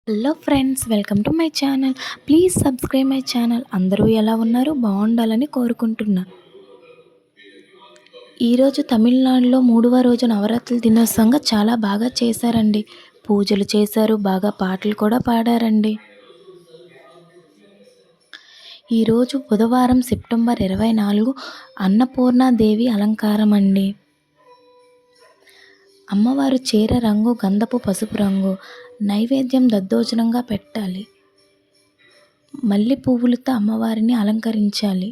Hello friends, welcome to my channel. Please subscribe my channel. అందరూ ఎలా ఉన్నారు? బాగుండాలని కోరుకుంటున్నా. ఈరోజు తమిళనాడులో మూడవ రోజు నవరాత్రుల దినోత్సవంగా చాలా బాగా చేశారండి. పూజలు చేశారు, బాగా పాటలు కూడా పాడారండి. ఈరోజు బుధవారం సెప్టెంబర్ 24 అన్నపూర్ణాదేవి అలంకారం అండి. అమ్మవారు చీర రంగు గంధపు పసుపు రంగు. నైవేద్యం దద్దోజనంగా పెట్టాలి. మల్లె పువ్వులతో అమ్మవారిని అలంకరించాలి.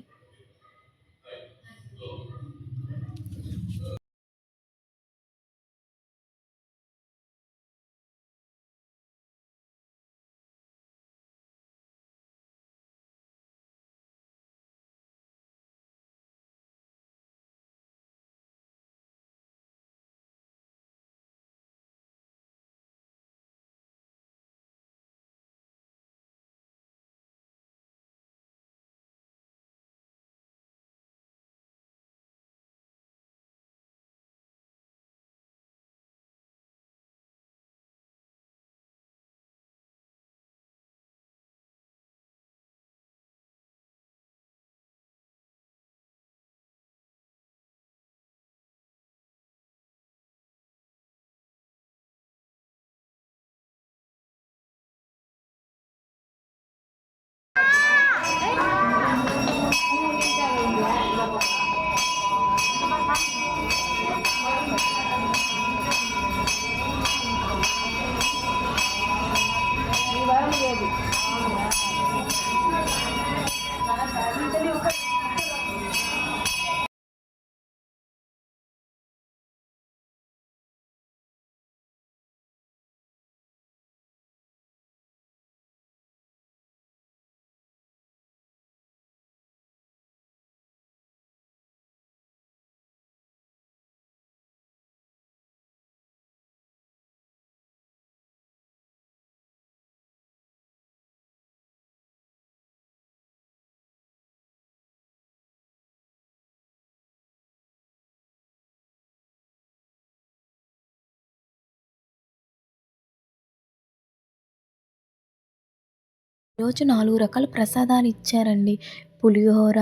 ఈరోజు 4 రకాల ప్రసాదాలు ఇచ్చారండి. పులిహోర,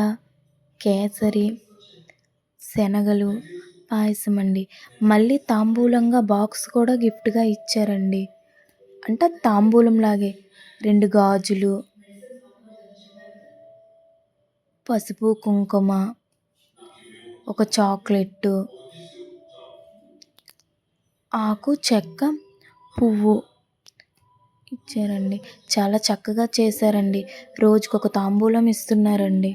కేసరి, శనగలు, పాయసం అండి. మళ్ళీ తాంబూలంగా బాక్స్ కూడా గిఫ్ట్‌గా ఇచ్చారండి. అంటే తాంబూలంలాగే 2 గాజులు, పసుపు, కుంకుమ, ఒక చాక్లెట్టు, ఆకు, చెక్క, పువ్వు ఇచ్చారండి. చాలా చక్కగా చేశారండి. రోజుకొక తాంబూలం ఇస్తున్నారండి.